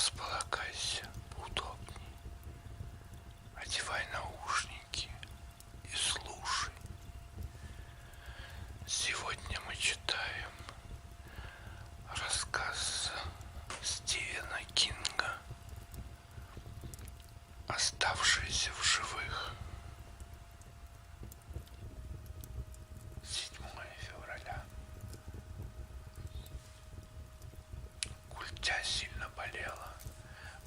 Располагайся поудобнее, одевай наушники и слушай. Сегодня мы читаем рассказ Стивена Кинга «Оставшиеся в живых». 7 февраля. Культя сильно болела.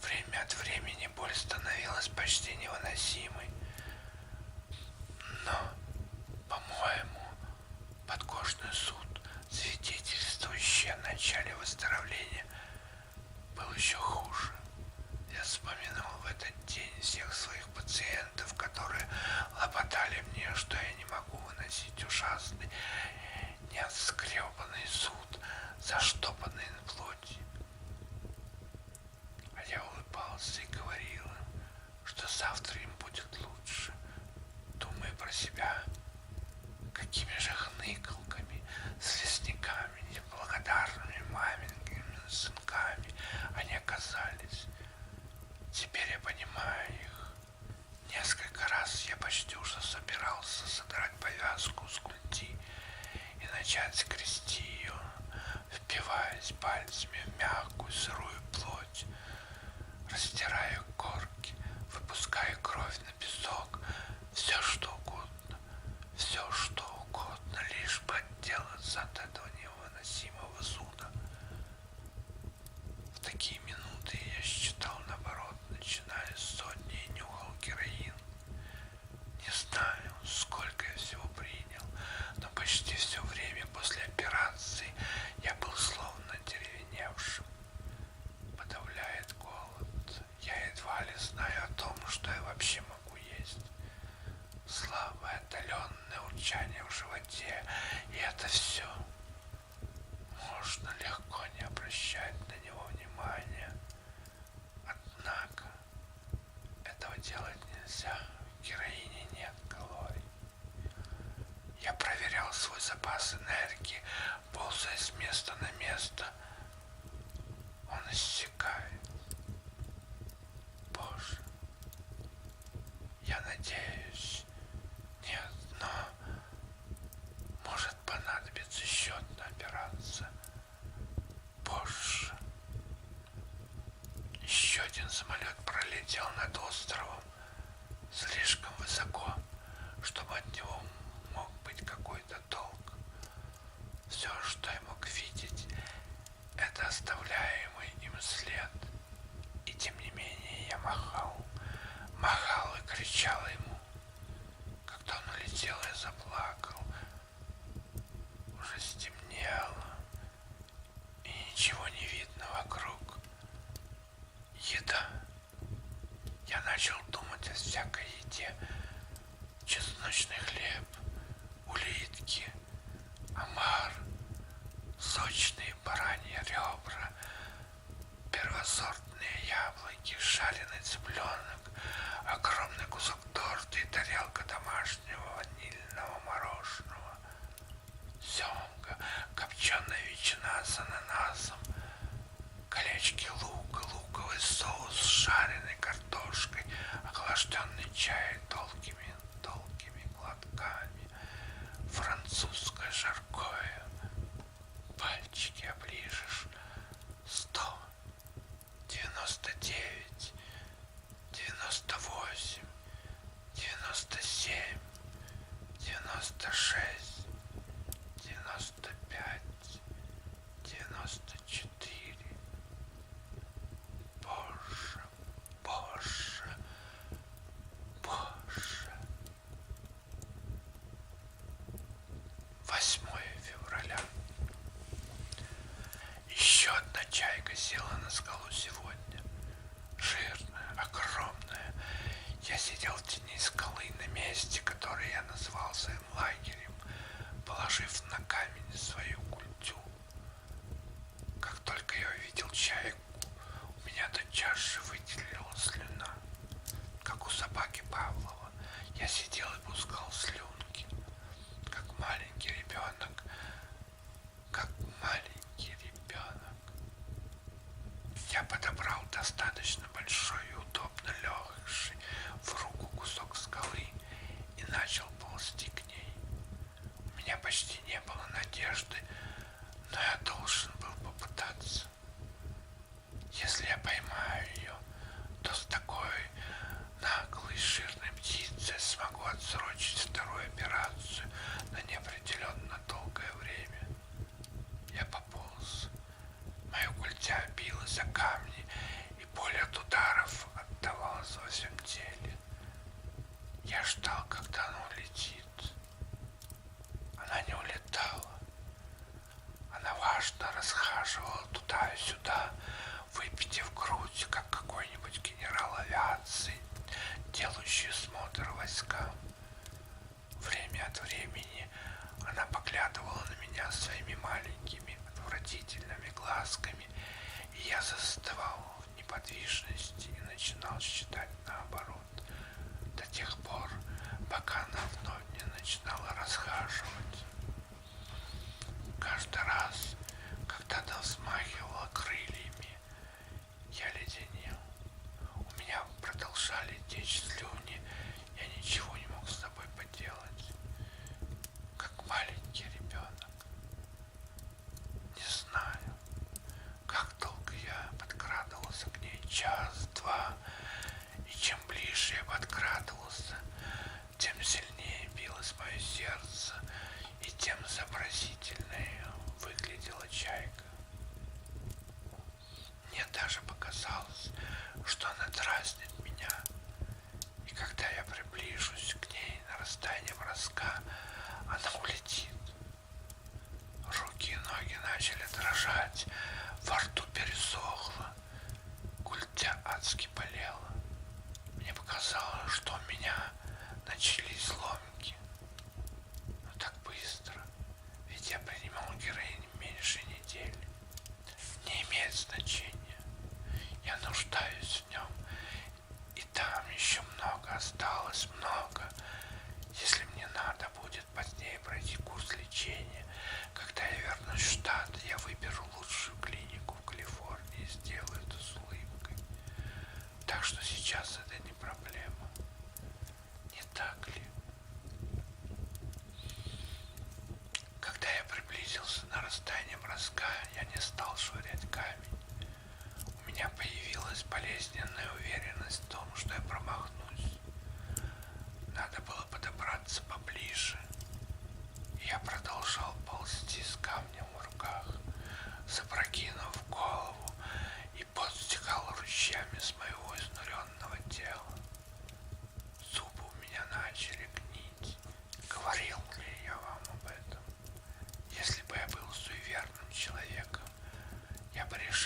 Время от времени боль становилась почти невыносимой. Но, по-моему, подкожный зуд, свидетельствующий о начале выздоровления, был еще хуже. Я вспоминал в этот день всех своих пациентов, которые лопотали мне, что я не могу выносить ужасный, неотскребанный зуд, заштопанный на плоти. А я улыбался и говорил им, что завтра им будет лучше, думая про себя, какими же хныкалками, слизняками, неблагодарными маменькими сынками они оказались. Теперь я понимаю их. Несколько раз я почти уже собирался содрать повязку с культи и начать скрести ее, впиваясь пальцами в мягкую сырую плоть, растирая корки, выпуская кровь на песок, все что угодно, лишь бы отделаться от этого невыносимого зуда. В такие минуты я считал наоборот, начиная с сотни, и нюхал героин. Не знаю, сколько я всего принял, но почти все время после операции я был словно деревеневшим. Подавляет голод. Я едва ли знаю о том, что я вообще могу есть. Слабое, отдаленное урчание в животе, и это все. Можно легко не обращать на него внимания. Однако этого делать нельзя. В героине нет калорий. Я проверял свой запас энергии, ползая с места на место. Он иссякает. Боже, я надеюсь, нет, но может понадобиться еще одна операция. Боже. Еще один самолет пролетел над островом слишком высоко, чтобы от него мог быть какой-то толк. Все, что я мог видеть, это оставляемый им след. И тем не менее я махал и кричал ему. Когда он улетел, я заплакал. Уже стемнело, и ничего не видно вокруг. Еда. Я начал думать о всякой еде. Чесночный хлеб, улитки, омар, сочные бараньи ребра, первосортные яблоки, жареный цыпленок, огромный кусок торта и тарелка домашнего ванильного мороженого, семга, копченая ветчина с ананасом, колечки лука, луковый соус с жареной картошкой, охлажденный чай долгими глотками, французское жаркое. Пальчики оближешь. 100, 99, 98, 97, 96, 95, 94. Боже, Боже, Боже. 8 февраля. Еще одна чайка села на скалу сегодня. Жирная, огромная. Я сидел в тени скалы на месте, которое я назвал своим лагерем, положив на камень свою культю. Как только я увидел чайку, у меня тотчас же выделилась слюна. Как у собаки Павлова, я сидел и пускал слюнки, как маленький ребенок. Я подобрал достаточно большой и удобно легший в руку кусок скалы и начал ползти к ней. У меня почти не было надежды, но я должен был попытаться. Если я поймаю ее, то с такой наглой жирной птицей смогу отсрочить вторую операцию на неопределенно долгое время. Я пополз. Мое культя билось о камни, и боль от ударов отдавалась во всем теле. Я ждал, когда она улетит. Она не улетала. Она важно расхаживала туда и сюда, выпитив грудь, как какой-нибудь генерал авиации, делающий смотр войскам. Время от времени она поглядывала на меня своими маленькими отвратительными глазками, и я застывал в неподвижности и начинал считать наоборот, до тех пор, пока она вновь не начинала расхаживать. Каждый раз, когда она взмахивала крыльями, я леденел. У меня продолжали течь слюни, я ничего не мог с собой поделать, как маленький ребенок. Не знаю, как долго я подкрадывался к ней, час-два, и чем ближе я подкрадывался, тем сильнее билось мое сердце, и тем сообразительнее выглядела чайка. Мне даже показалось, что она дразнит меня, и когда я приближусь к ней на расстояние броска, она улетит. Руки и ноги начали дрожать, во рту пересохло, культя адски болела. Мне показалось, что у меня начались ломки. Но так быстро, ведь я принимал героин меньше недели. Не имеет значения. Я нуждаюсь в нем, и там еще много осталось, много. Если мне надо будет позднее пройти курс лечения, когда я вернусь в штат, я выберу лучшую клинику в Калифорнии и сделаю это с улыбкой. Так что сейчас это не проблема. Не так ли? Когда я приблизился на расстояние броска, я не стал швырять камень. У меня появилась болезненная уверенность в том, что я промахнусь. Надо было подобраться поближе. Я продолжал ползти с камнем в руках, запрокинув голову, и пот стекал ручьями с моего изнуренного тела. Зубы у меня начали гнить. Говорил ли я вам об этом? Если бы я был суеверным человеком, я бы решил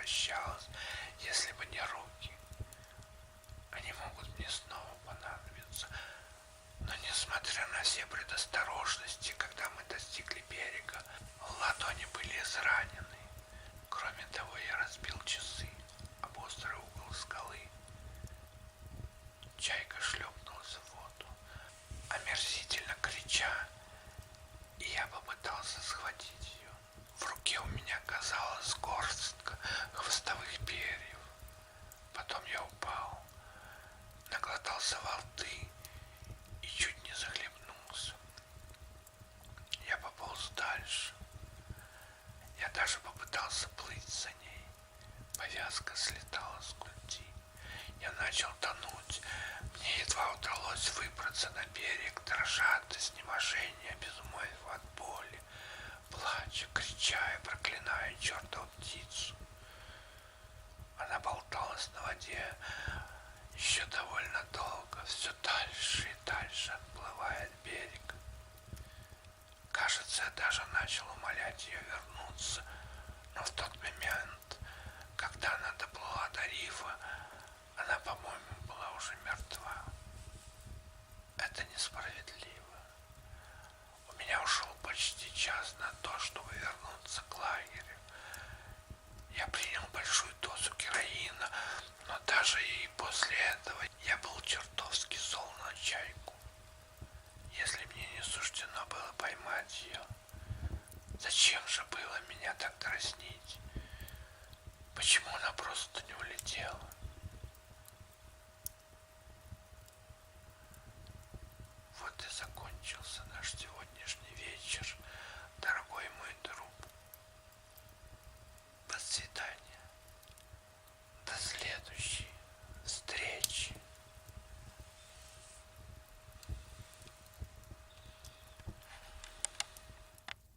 возвращалась, если бы не руки. Они могут мне снова понадобиться. Но несмотря на все предосторожности, когда мы достигли берега, ладони были изранены. Кроме того, я разбил часы об острый угол скалы. Чайка шлепнулась в воду, омерзительно крича, и я попытался схватить ее. В руке у меня оказалась горстка хвостовых перьев. Потом я упал, наглотался воды и чуть не захлебнулся. Я пополз дальше. Я даже попытался плыть за ней. Повязка слетала с груди. Я начал тонуть. Мне едва удалось выбраться на берег, дрожа от изнеможения, обезумев от боли, плача, крича и проклиная чертова